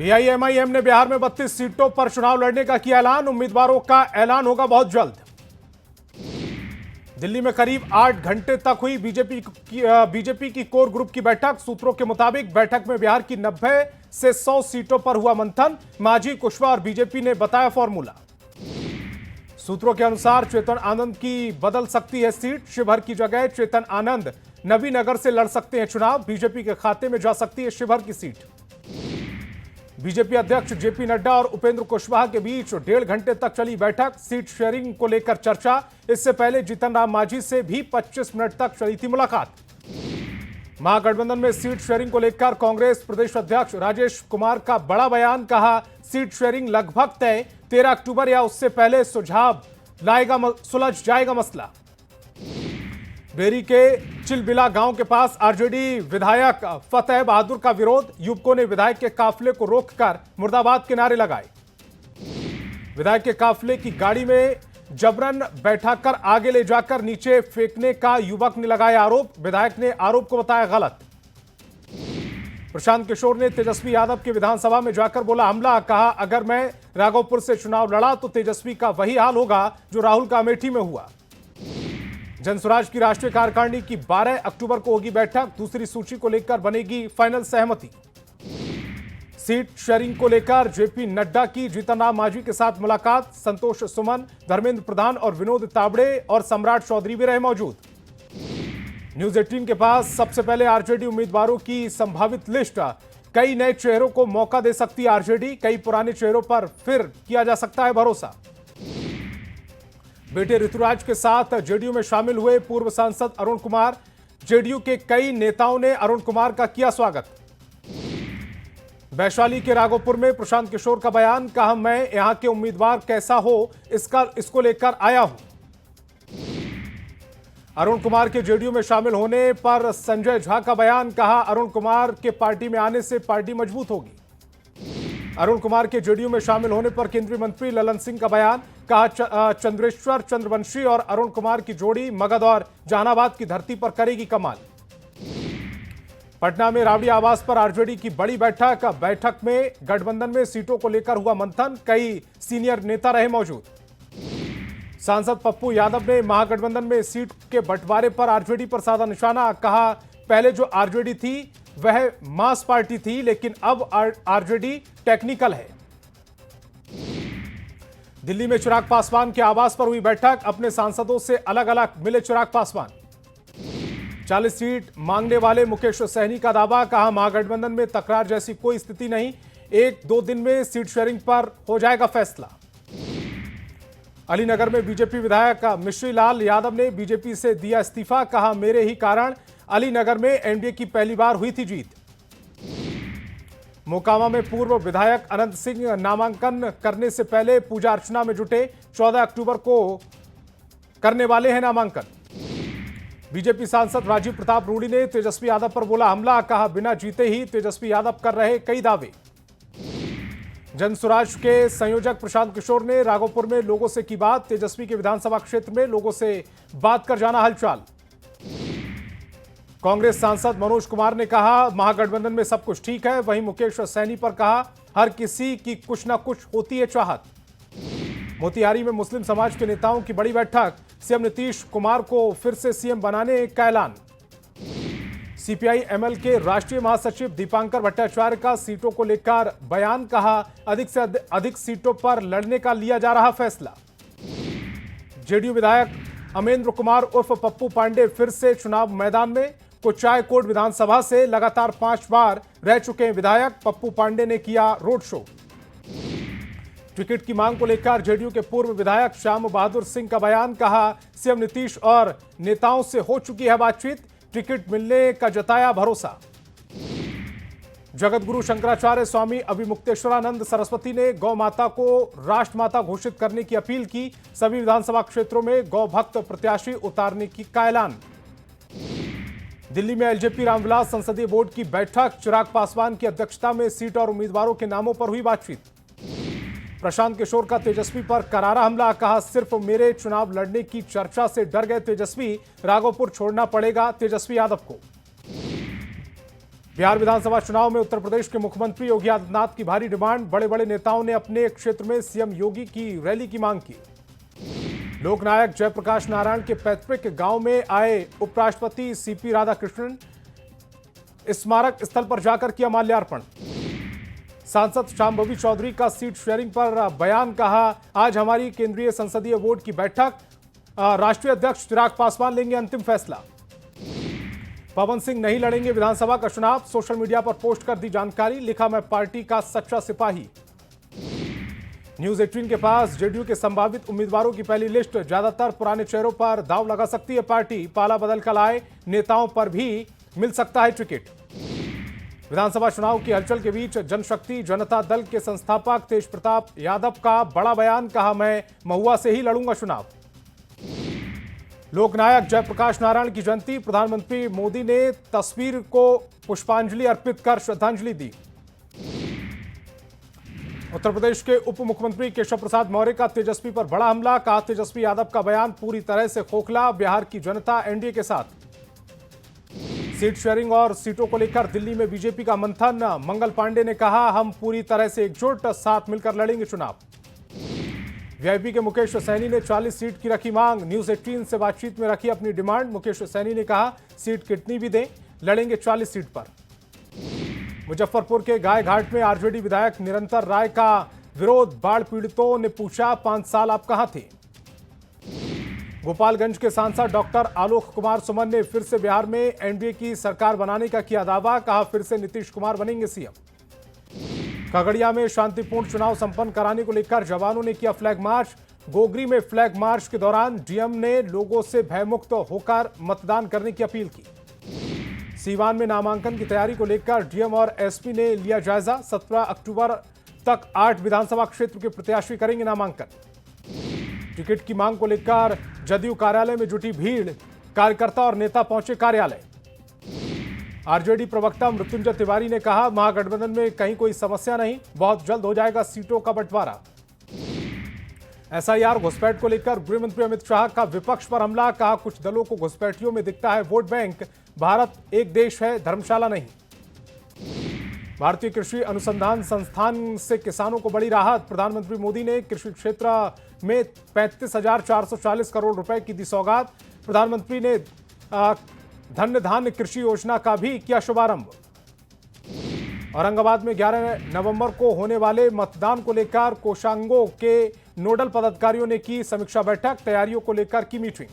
AIMIM ने बिहार में 32 सीटों पर चुनाव लड़ने का किया ऐलान। उम्मीदवारों का ऐलान होगा बहुत जल्द। दिल्ली में करीब 8 घंटे तक हुई बीजेपी की कोर ग्रुप की बैठक। सूत्रों के मुताबिक बैठक में बिहार की 90 से 100 सीटों पर हुआ मंथन। मांझी, कुशवाहा और बीजेपी ने बताया फॉर्मूला। सूत्रों के अनुसार चेतन आनंद की बदल सकती है सीट। शिवहर की जगह चेतन आनंद नवीनगर से लड़ सकते हैं चुनाव। बीजेपी के खाते में जा सकती है शिवहर की सीट। बीजेपी अध्यक्ष जेपी नड्डा और उपेंद्र कुशवाहा के बीच 1.5 घंटे तक चली बैठक। सीट शेयरिंग को लेकर चर्चा। इससे पहले जीतन राम मांझी से भी 25 मिनट तक चली थी मुलाकात। महागठबंधन में सीट शेयरिंग को लेकर कांग्रेस प्रदेश अध्यक्ष राजेश कुमार का बड़ा बयान। कहा, सीट शेयरिंग लगभग तय, 13 अक्टूबर या उससे पहले सुलझ जाएगा मसला। बेरी के चिलबिला गांव के पास आरजेडी विधायक फतेह बहादुर का विरोध। युवकों ने विधायक के काफिले को रोककर मुर्दाबाद के नारे लगाए। विधायक के काफिले की गाड़ी में जबरन बैठाकर आगे ले जाकर नीचे फेंकने का युवक ने लगाया आरोप। विधायक ने आरोप को बताया गलत। प्रशांत किशोर ने तेजस्वी यादव के विधानसभा में जाकर बोला हमला। कहा, अगर मैं राघोपुर से चुनाव लड़ा तो तेजस्वी का वही हाल होगा जो राहुल का अमेठी में हुआ। जनसुराज की राष्ट्रीय कार्यकारिणी की 12 अक्टूबर को होगी बैठक। दूसरी सूची को लेकर बनेगी फाइनल सहमति। सीट शेयरिंग को लेकर जेपी नड्डा की जीतन राम मांझी के साथ मुलाकात। संतोष सुमन, धर्मेंद्र प्रधान और विनोद तावड़े और सम्राट चौधरी भी रहे मौजूद। न्यूज 18 के पास सबसे पहले आरजेडी उम्मीदवारों की संभावित लिस्ट। कई नए चेहरों को मौका दे सकती है आरजेडी। कई पुराने चेहरों पर फिर किया जा सकता है भरोसा। बेटे ऋतुराज के साथ जेडीयू में शामिल हुए पूर्व सांसद अरुण कुमार। जेडीयू के कई नेताओं ने अरुण कुमार का किया स्वागत। वैशाली के राघोपुर में प्रशांत किशोर का बयान। कहा, मैं यहां के उम्मीदवार कैसा हो इसको लेकर आया हूं। अरुण कुमार के जेडीयू में शामिल होने पर संजय झा का बयान। कहा, अरुण कुमार के पार्टी में आने से पार्टी मजबूत होगी। अरुण कुमार के जेडीयू में शामिल होने पर केंद्रीय मंत्री ललन सिंह का बयान। कहा, चंद्रेश्वर चंद्रवंशी और अरुण कुमार की जोड़ी मगध और जहानाबाद की धरती पर करेगी कमाल। पटना में राबड़ी आवास पर आरजेडी की बड़ी बैठक। बैठक में गठबंधन में सीटों को लेकर हुआ मंथन। कई सीनियर नेता रहे मौजूद। सांसद पप्पू यादव ने महागठबंधन में सीट के बंटवारे पर आरजेडी पर साधा निशाना। कहा, पहले जो आरजेडी थी वह मास पार्टी थी, लेकिन अब आरजेडी टेक्निकल है। दिल्ली में चिराग पासवान के आवास पर हुई बैठक। अपने सांसदों से अलग अलग मिले चिराग पासवान। 40 सीट मांगने वाले मुकेश सहनी का दावा। कहा, महागठबंधन में तकरार जैसी कोई स्थिति नहीं, 1-2 दिन में सीट शेयरिंग पर हो जाएगा फैसला। अलीनगर में बीजेपी विधायक मिश्री लाल यादव ने बीजेपी से दिया इस्तीफा। कहा, मेरे ही कारण अलीनगर में एनडीए की पहली बार हुई थी जीत। मोकामा में पूर्व विधायक अनंत सिंह नामांकन करने से पहले पूजा अर्चना में जुटे। 14 अक्टूबर को करने वाले हैं नामांकन। बीजेपी सांसद राजीव प्रताप रूडी ने तेजस्वी यादव पर बोला हमला। कहा, बिना जीते ही तेजस्वी यादव कर रहे कई दावे। जनसुराज के संयोजक प्रशांत किशोर ने राघोपुर में लोगों से की बात। तेजस्वी के विधानसभा क्षेत्र में लोगों से बात कर जाना हलचल। कांग्रेस सांसद मनोज कुमार ने कहा, महागठबंधन में सब कुछ ठीक है। वहीं मुकेश सहनी पर कहा, हर किसी की कुछ ना कुछ होती है चाहत। मोतिहारी में मुस्लिम समाज के नेताओं की बड़ी बैठक। सीएम नीतीश कुमार को फिर से सीएम बनाने का ऐलान। सीपीआई एमएल के राष्ट्रीय महासचिव दीपांकर भट्टाचार्य का सीटों को लेकर बयान। कहा, अधिक से अधिक सीटों पर लड़ने का लिया जा रहा फैसला। जेडीयू विधायक अमेंद्र कुमार उर्फ पप्पू पांडे फिर से चुनाव मैदान में। कुचायकोट विधानसभा से लगातार 5 बार रह चुके हैं विधायक। पप्पू पांडे ने किया रोड शो। टिकट की मांग को लेकर जेडीयू के पूर्व विधायक श्याम बहादुर सिंह का बयान। कहा, सीएम नीतीश और नेताओं से हो चुकी है बातचीत। टिकट मिलने का जताया भरोसा। जगतगुरु शंकराचार्य स्वामी अभिमुक्तेश्वरानंद सरस्वती ने गौ माता को राष्ट्र माता घोषित करने की अपील की। सभी विधानसभा क्षेत्रों में गौ भक्त प्रत्याशी उतारने का ऐलान। दिल्ली में एलजेपी रामविलास संसदीय बोर्ड की बैठक। चिराग पासवान की अध्यक्षता में सीट और उम्मीदवारों के नामों पर हुई बातचीत। प्रशांत किशोर का तेजस्वी पर करारा हमला। कहा, सिर्फ मेरे चुनाव लड़ने की चर्चा से डर गए तेजस्वी। राघोपुर छोड़ना पड़ेगा तेजस्वी यादव को। बिहार विधानसभा चुनाव में उत्तर प्रदेश के मुख्यमंत्री योगी आदित्यनाथ की भारी डिमांड। बड़े बड़े नेताओं ने अपने क्षेत्र में सीएम योगी की रैली की मांग की। लोकनायक जयप्रकाश नारायण के पैतृक गांव में आए उपराष्ट्रपति सीपी राधाकृष्णन। स्मारक स्थल पर जाकर किया माल्यार्पण। सांसद शांभवी चौधरी का सीट शेयरिंग पर बयान। कहा, आज हमारी केंद्रीय संसदीय बोर्ड की बैठक, राष्ट्रीय अध्यक्ष चिराग पासवान लेंगे अंतिम फैसला। पवन सिंह नहीं लड़ेंगे विधानसभा का चुनाव। सोशल मीडिया पर पोस्ट कर दी जानकारी। लिखा, मैं पार्टी का सच्चा सिपाही। न्यूज 18 के पास जेडीयू के संभावित उम्मीदवारों की पहली लिस्ट। ज्यादातर पुराने चेहरों पर दांव लगा सकती है पार्टी। पाला बदल कर आए नेताओं पर भी मिल सकता है टिकट। विधानसभा चुनाव की हलचल के बीच जनशक्ति जनता दल के संस्थापक तेज प्रताप यादव का बड़ा बयान। कहा, मैं महुआ से ही लड़ूंगा चुनाव। लोकनायक जयप्रकाश नारायण की जयंती। प्रधानमंत्री मोदी ने तस्वीर को पुष्पांजलि अर्पित कर श्रद्धांजलि दी। उत्तर प्रदेश के उप मुख्यमंत्री केशव प्रसाद मौर्य का तेजस्वी पर बड़ा हमला। कहा, तेजस्वी यादव का बयान पूरी तरह से खोखला। बिहार की जनता एनडीए के साथ। सीट शेयरिंग और सीटों को लेकर दिल्ली में बीजेपी का मंथन। मंगल पांडे ने कहा, हम पूरी तरह से एकजुट, साथ मिलकर लड़ेंगे चुनाव। वीआईपी के मुकेश सैनी ने 40 सीट की रखी मांग। न्यूज 18 से बातचीत में रखी अपनी डिमांड। मुकेश सैनी ने कहा, सीट कितनी भी दें, लड़ेंगे 40 सीट पर। मुजफ्फरपुर के गाय घाट में आरजेडी विधायक निरंतर राय का विरोध। बाढ़ पीड़ितों ने पूछा, 5 साल आप कहां थे। गोपालगंज के सांसद डॉक्टर आलोक कुमार सुमन ने फिर से बिहार में एनडीए की सरकार बनाने का किया दावा। कहा, फिर से नीतीश कुमार बनेंगे सीएम। खगड़िया में शांतिपूर्ण चुनाव संपन्न कराने को लेकर जवानों ने किया फ्लैग मार्च। गोगरी में फ्लैग मार्च के दौरान डीएम ने लोगों से भयमुक्त होकर मतदान करने की अपील की। सीवान में नामांकन की तैयारी को लेकर डीएम और एसपी ने लिया जायजा। 17 अक्टूबर तक 8 विधानसभा क्षेत्र के प्रत्याशी करेंगे नामांकन। टिकट की मांग को लेकर जदयू कार्यालय में जुटी भीड़। कार्यकर्ता और नेता पहुंचे कार्यालय। आरजेडी प्रवक्ता मृत्युंजय तिवारी ने कहा, महागठबंधन में कहीं कोई समस्या नहीं, बहुत जल्द हो जाएगा सीटों का बंटवारा। एसआईआर घुसपैठ को लेकर गृहमंत्री अमित शाह का विपक्ष पर हमला। कहा, कुछ दलों को घुसपैठियों में दिखता है वोट बैंक। भारत एक देश है, धर्मशाला नहीं। भारतीय कृषि अनुसंधान संस्थान से किसानों को बड़ी राहत। प्रधानमंत्री मोदी ने कृषि क्षेत्र में 35,440 करोड़ रुपए की दी सौगात। प्रधानमंत्री ने धन्य धान्य कृषि योजना का भी किया शुभारंभ। औरंगाबाद में 11 नवंबर को होने वाले मतदान को लेकर कोषांगों के नोडल पदाधिकारियों ने की समीक्षा बैठक। तैयारियों को लेकर की मीटिंग।